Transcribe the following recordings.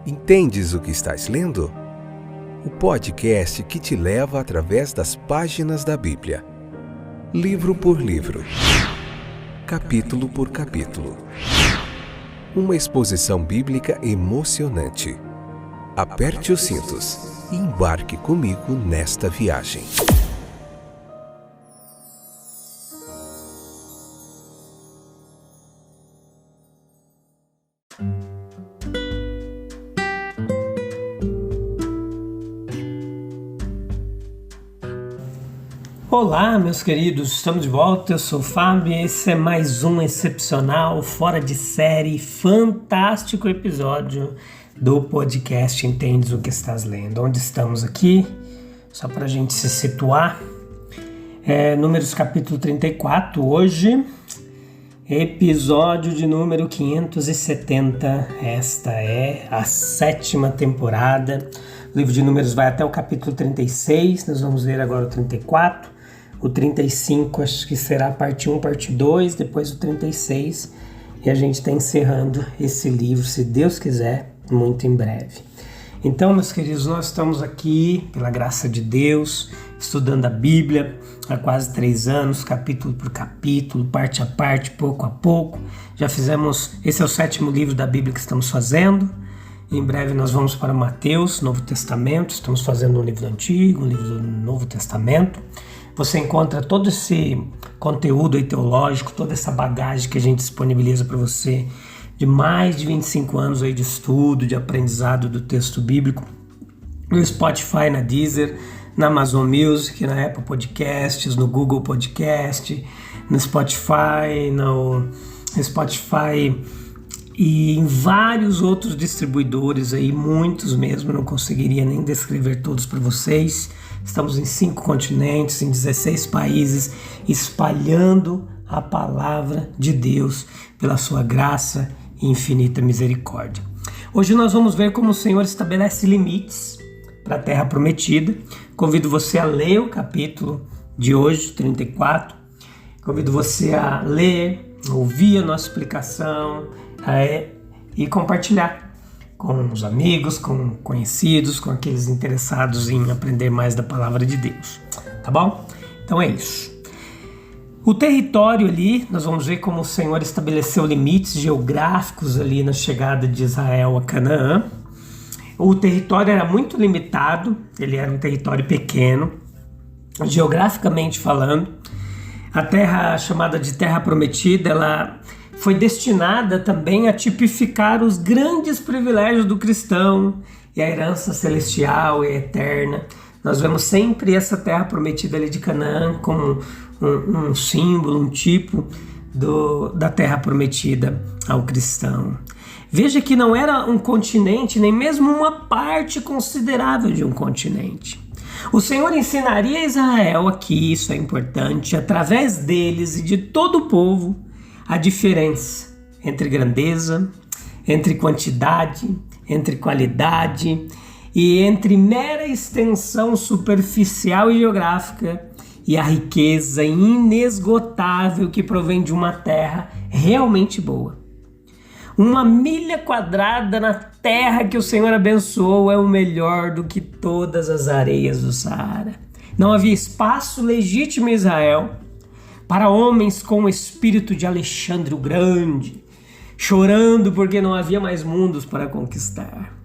Entendes o que estás lendo? O podcast que te leva através das páginas da Bíblia, livro por livro, capítulo por capítulo. Uma exposição bíblica emocionante. Aperte os cintos e embarque comigo nesta viagem. Olá, meus queridos, estamos de volta, eu sou o Fábio e esse é mais um excepcional, fora de série, fantástico episódio do podcast Entendes o que Estás Lendo. Onde estamos aqui, só para a gente se situar, Números capítulo 34, hoje, episódio de número 570, esta é a 7ª temporada. O livro de Números vai até o capítulo 36, nós vamos ler agora o 34. O 35 acho que será parte 1, parte 2, depois o 36. E a gente está encerrando esse livro, se Deus quiser, muito em breve. Então, meus queridos, nós estamos aqui, pela graça de Deus, estudando a Bíblia há quase 3 anos, capítulo por capítulo, parte a parte, pouco a pouco. Já fizemos, esse é o 7º livro da Bíblia que estamos fazendo. Em breve nós vamos para Mateus, Novo Testamento, estamos fazendo um livro antigo, um livro do Novo Testamento. Você encontra todo esse conteúdo aí teológico, toda essa bagagem que a gente disponibiliza para você de mais de 25 anos aí de estudo, de aprendizado do texto bíblico, no Spotify, na Deezer, na Amazon Music, na Apple Podcasts, no Google Podcast, no Spotify, e em vários outros distribuidores aí, muitos mesmo, não conseguiria nem descrever todos para vocês. Estamos em 5 continentes, em 16 países, espalhando a palavra de Deus pela sua graça e infinita misericórdia. Hoje nós vamos ver como o Senhor estabelece limites para a terra prometida. Convido você a ler o capítulo de hoje, 34. Convido você a ler, ouvir a nossa explicação e compartilhar com os amigos, com conhecidos, com aqueles interessados em aprender mais da palavra de Deus, tá bom? Então é isso. O território ali, nós vamos ver como o Senhor estabeleceu limites geográficos ali na chegada de Israel a Canaã. O território era muito limitado, ele era um território pequeno, geograficamente falando. A terra chamada de Terra Prometida, ela foi destinada também a tipificar os grandes privilégios do cristão e a herança celestial e eterna. Nós vemos sempre essa terra prometida ali de Canaã como um símbolo, um tipo da terra prometida ao cristão. Veja que não era um continente, nem mesmo uma parte considerável de um continente. O Senhor ensinaria a Israel aqui, isso é importante, através deles e de todo o povo, a diferença entre grandeza, entre quantidade, entre qualidade e entre mera extensão superficial e geográfica e a riqueza inesgotável que provém de uma terra realmente boa. 1 milha quadrada na terra que o Senhor abençoou é o melhor do que todas as areias do Saara. Não havia espaço legítimo em Israel para homens com o espírito de Alexandre o Grande, chorando porque não havia mais mundos para conquistar.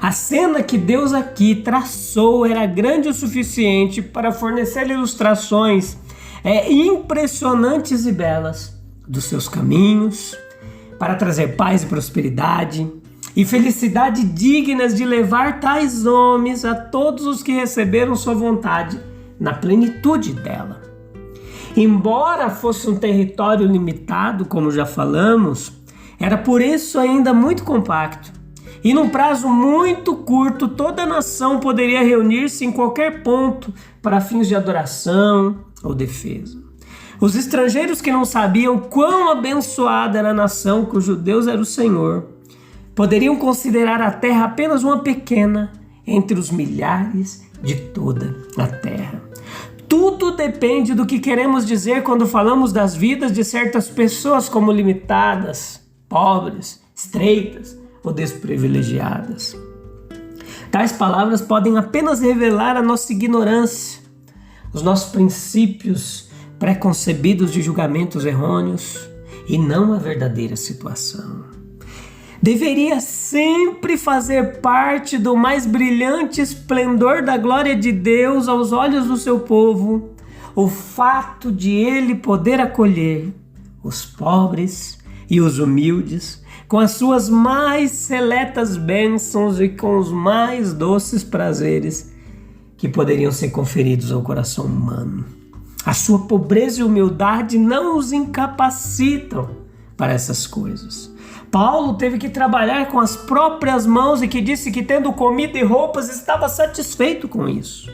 A cena que Deus aqui traçou era grande o suficiente para fornecer ilustrações impressionantes e belas dos seus caminhos, para trazer paz e prosperidade e felicidade dignas de levar tais homens a todos os que receberam sua vontade na plenitude dela. Embora fosse um território limitado, como já falamos, era por isso ainda muito compacto. E num prazo muito curto, toda a nação poderia reunir-se em qualquer ponto para fins de adoração ou defesa. Os estrangeiros que não sabiam quão abençoada era a nação cujo Deus era o Senhor, poderiam considerar a terra apenas uma pequena entre os milhares de toda a terra. Tudo depende do que queremos dizer quando falamos das vidas de certas pessoas como limitadas, pobres, estreitas desprivilegiadas. Tais palavras podem apenas revelar a nossa ignorância, os nossos princípios preconcebidos de julgamentos errôneos e não a verdadeira situação. Deveria sempre fazer parte do mais brilhante esplendor da glória de Deus aos olhos do seu povo o fato de ele poder acolher os pobres e os humildes com as suas mais seletas bênçãos e com os mais doces prazeres que poderiam ser conferidos ao coração humano. A sua pobreza e humildade não os incapacitam para essas coisas. Paulo teve que trabalhar com as próprias mãos e que disse que, tendo comida e roupas, estava satisfeito com isso.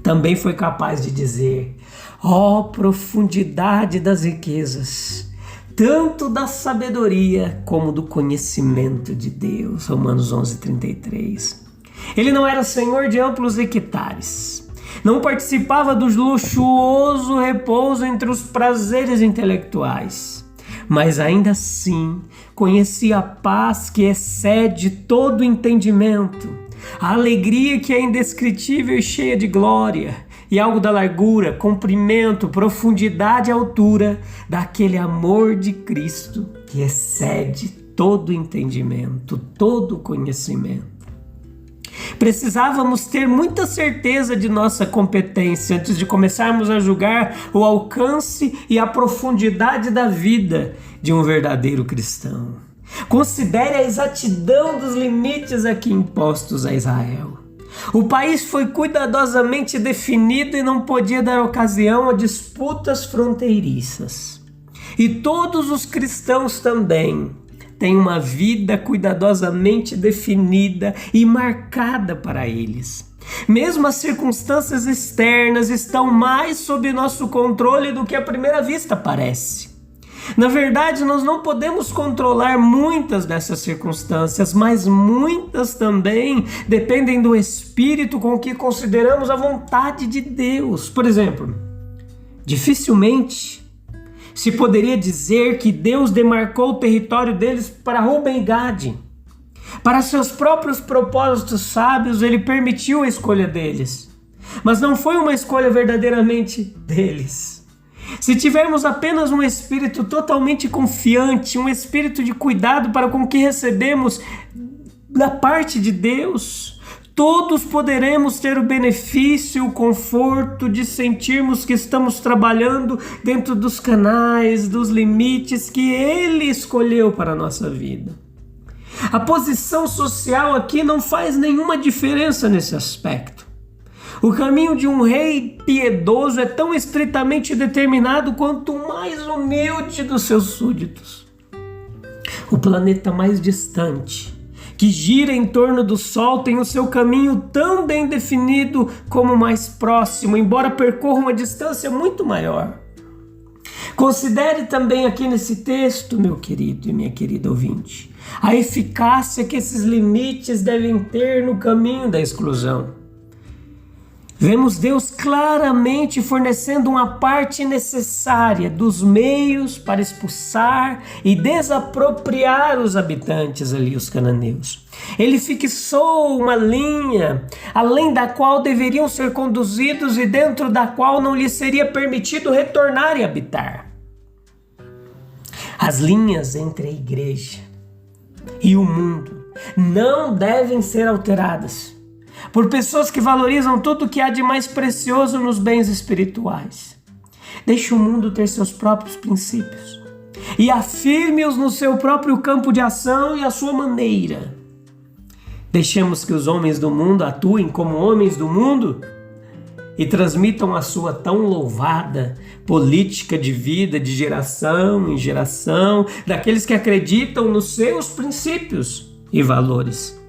Também foi capaz de dizer: ó profundidade das riquezas, tanto da sabedoria como do conhecimento de Deus. Romanos 11:33. Ele não era senhor de amplos hectares, não participava do luxuoso repouso entre os prazeres intelectuais, mas ainda assim conhecia a paz que excede todo entendimento, a alegria que é indescritível e cheia de glória, e algo da largura, comprimento, profundidade e altura daquele amor de Cristo que excede todo entendimento, todo conhecimento. Precisávamos ter muita certeza de nossa competência antes de começarmos a julgar o alcance e a profundidade da vida de um verdadeiro cristão. Considere a exatidão dos limites aqui impostos a Israel. O país foi cuidadosamente definido e não podia dar ocasião a disputas fronteiriças. E todos os cristãos também têm uma vida cuidadosamente definida e marcada para eles. Mesmo as circunstâncias externas estão mais sob nosso controle do que à primeira vista parece. Na verdade, nós não podemos controlar muitas dessas circunstâncias, mas muitas também dependem do espírito com que consideramos a vontade de Deus. Por exemplo, dificilmente se poderia dizer que Deus demarcou o território deles para Ruben e Gade. Para seus próprios propósitos sábios, ele permitiu a escolha deles. Mas não foi uma escolha verdadeiramente deles. Se tivermos apenas um espírito totalmente confiante, um espírito de cuidado para com o que recebemos da parte de Deus, todos poderemos ter o benefício, o conforto de sentirmos que estamos trabalhando dentro dos canais, dos limites que Ele escolheu para a nossa vida. A posição social aqui não faz nenhuma diferença nesse aspecto. O caminho de um rei piedoso é tão estritamente determinado quanto o mais humilde dos seus súditos. O planeta mais distante, que gira em torno do Sol, tem o seu caminho tão bem definido como o mais próximo, embora percorra uma distância muito maior. Considere também aqui nesse texto, meu querido e minha querida ouvinte, a eficácia que esses limites devem ter no caminho da exclusão. Vemos Deus claramente fornecendo uma parte necessária dos meios para expulsar e desapropriar os habitantes ali, os cananeus. Ele fixou uma linha além da qual deveriam ser conduzidos e dentro da qual não lhes seria permitido retornar e habitar. As linhas entre a igreja e o mundo não devem ser alteradas por pessoas que valorizam tudo o que há de mais precioso nos bens espirituais. Deixe o mundo ter seus próprios princípios e afirme-os no seu próprio campo de ação e à sua maneira. Deixemos que os homens do mundo atuem como homens do mundo e transmitam a sua tão louvada política de vida de geração em geração daqueles que acreditam nos seus princípios e valores.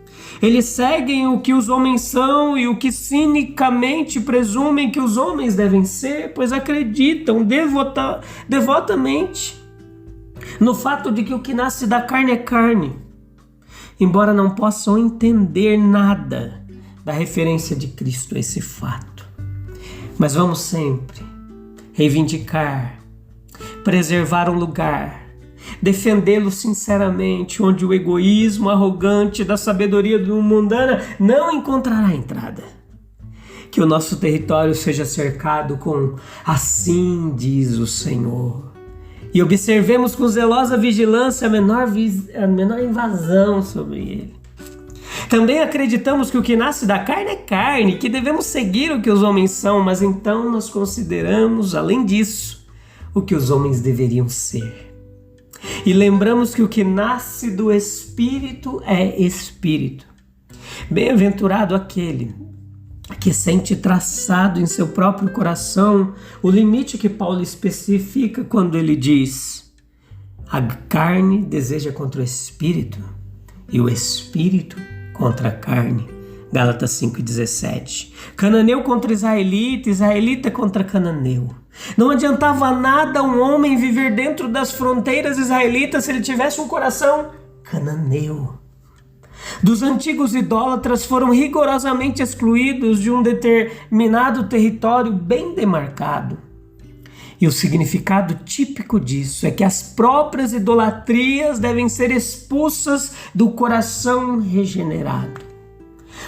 Eles seguem o que os homens são e o que cinicamente presumem que os homens devem ser, pois acreditam devotamente no fato de que o que nasce da carne é carne, embora não possam entender nada da referência de Cristo a esse fato. Mas vamos sempre reivindicar, preservar um lugar, defendê-lo sinceramente, onde o egoísmo arrogante da sabedoria mundana não encontrará entrada. Que o nosso território seja cercado com "assim diz o Senhor", e observemos com zelosa vigilância a menor invasão sobre ele. Também acreditamos que o que nasce da carne é carne, que devemos seguir o que os homens são, mas então nós consideramos, além disso, o que os homens deveriam ser. E lembramos que o que nasce do Espírito é Espírito. Bem-aventurado aquele que sente traçado em seu próprio coração o limite que Paulo especifica quando ele diz: a carne deseja contra o Espírito e o Espírito contra a carne. Gálatas 5,17. Cananeu contra israelita, israelita contra cananeu. Não adiantava nada um homem viver dentro das fronteiras israelitas se ele tivesse um coração cananeu. Dos antigos idólatras foram rigorosamente excluídos de um determinado território bem demarcado. E o significado típico disso é que as próprias idolatrias devem ser expulsas do coração regenerado.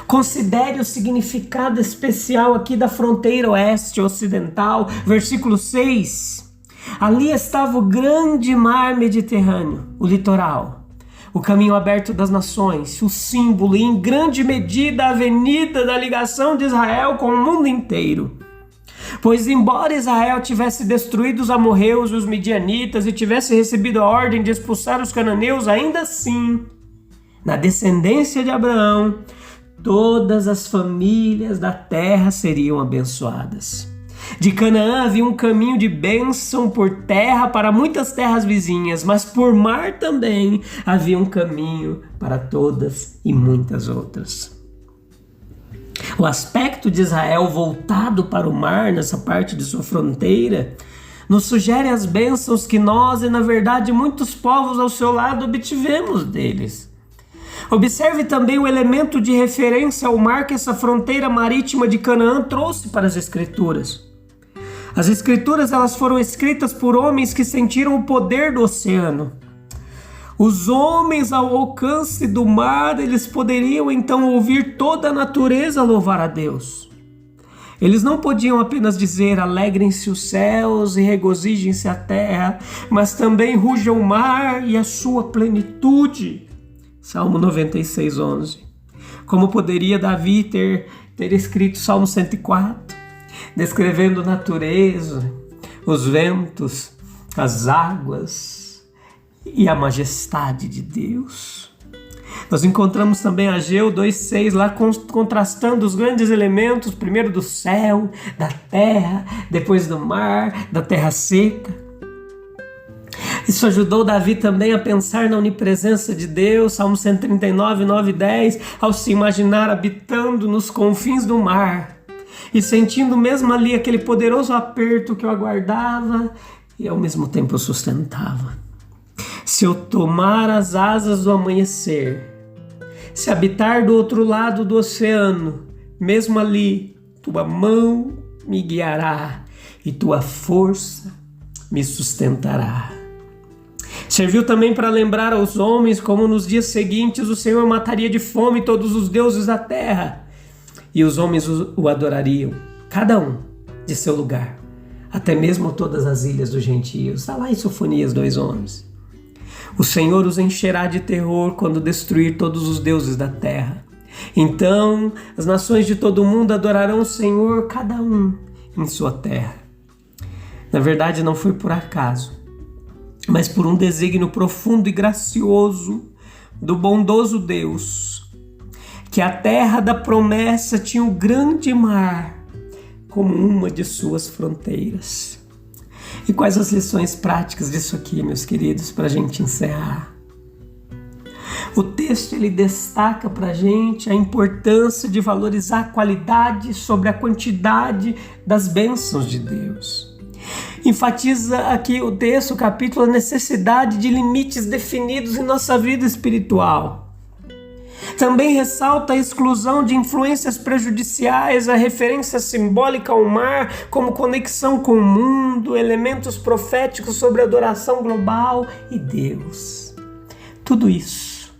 Considere o significado especial aqui da fronteira oeste ocidental, versículo 6. Ali estava o grande mar Mediterrâneo, o litoral, o caminho aberto das nações, o símbolo e em grande medida a avenida da ligação de Israel com o mundo inteiro. Pois embora Israel tivesse destruído os amorreus e os midianitas e tivesse recebido a ordem de expulsar os cananeus, ainda assim, na descendência de Abraão, todas as famílias da terra seriam abençoadas. De Canaã havia um caminho de bênção por terra para muitas terras vizinhas, mas por mar também havia um caminho para todas e muitas outras. O aspecto de Israel voltado para o mar, nessa parte de sua fronteira, nos sugere as bênçãos que nós e, na verdade, muitos povos ao seu lado obtivemos deles. Observe também o elemento de referência ao mar que essa fronteira marítima de Canaã trouxe para as Escrituras. As Escrituras elas foram escritas por homens que sentiram o poder do oceano. Os homens ao alcance do mar, eles poderiam então ouvir toda a natureza louvar a Deus. Eles não podiam apenas dizer alegrem-se os céus e regozijem-se a terra, mas também ruja o mar e a sua plenitude. Salmo 96:11. Como poderia Davi ter escrito Salmo 104, descrevendo a natureza, os ventos, as águas e a majestade de Deus. Nós encontramos também Ageu 2:6 lá contrastando os grandes elementos, primeiro do céu, da terra, depois do mar, da terra seca. Isso ajudou Davi também a pensar na onipresença de Deus, Salmo 139, 9 e 10, ao se imaginar habitando nos confins do mar e sentindo mesmo ali aquele poderoso aperto que o aguardava e ao mesmo tempo o sustentava. Se eu tomar as asas do amanhecer, se habitar do outro lado do oceano, mesmo ali, tua mão me guiará e tua força me sustentará. Serviu também para lembrar aos homens como nos dias seguintes o Senhor mataria de fome todos os deuses da terra e os homens o adorariam, cada um de seu lugar, até mesmo todas as ilhas dos gentios. Está lá em Sofonias 2:11. O Senhor os encherá de terror quando destruir todos os deuses da terra. Então as nações de todo o mundo adorarão o Senhor, cada um em sua terra. Na verdade, não foi por acaso, mas por um desígnio profundo e gracioso do bondoso Deus, que a terra da promessa tinha o grande mar como uma de suas fronteiras. E quais as lições práticas disso aqui, meus queridos, para a gente encerrar? O texto ele destaca para a gente a importância de valorizar a qualidade sobre a quantidade das bênçãos de Deus. Enfatiza aqui o texto, o capítulo, a necessidade de limites definidos em nossa vida espiritual. Também ressalta a exclusão de influências prejudiciais, a referência simbólica ao mar como conexão com o mundo, elementos proféticos sobre a adoração global e Deus. Tudo isso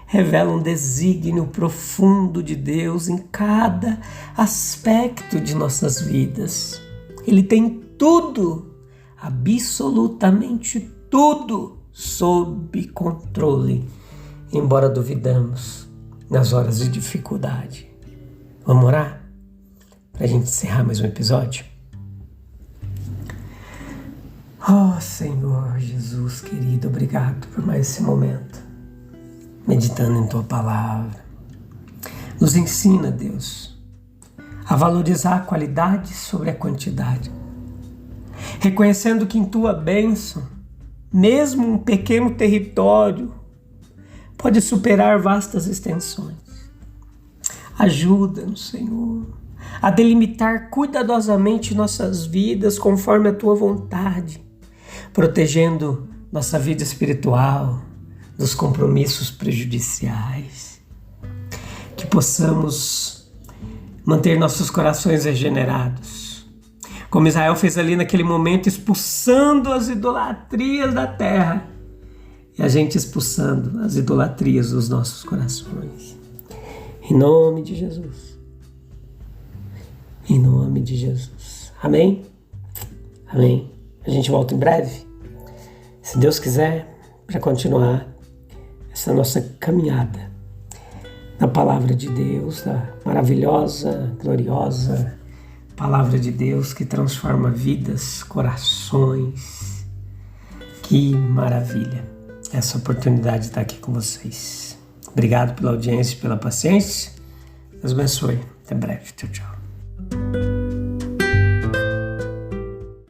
revela um desígnio profundo de Deus em cada aspecto de nossas vidas. Ele tem tudo, absolutamente tudo, sob controle, embora duvidamos nas horas de dificuldade. Vamos orar para a gente encerrar mais um episódio? Oh, Senhor Jesus querido, obrigado por mais esse momento, meditando em Tua Palavra. Nos ensina, Deus, a valorizar a qualidade sobre a quantidade, reconhecendo que em Tua bênção, mesmo um pequeno território pode superar vastas extensões. Ajuda-nos, Senhor, a delimitar cuidadosamente nossas vidas conforme a Tua vontade, protegendo nossa vida espiritual dos compromissos prejudiciais. Que possamos manter nossos corações regenerados, como Israel fez ali naquele momento, expulsando as idolatrias da terra, e a gente expulsando as idolatrias dos nossos corações. Em nome de Jesus. Em nome de Jesus. Amém? Amém. A gente volta em breve, se Deus quiser, para continuar essa nossa caminhada na Palavra de Deus, da maravilhosa, gloriosa Palavra de Deus que transforma vidas, corações. Que maravilha essa oportunidade de estar aqui com vocês. Obrigado pela audiência e pela paciência. Deus abençoe. Até breve. Tchau, tchau.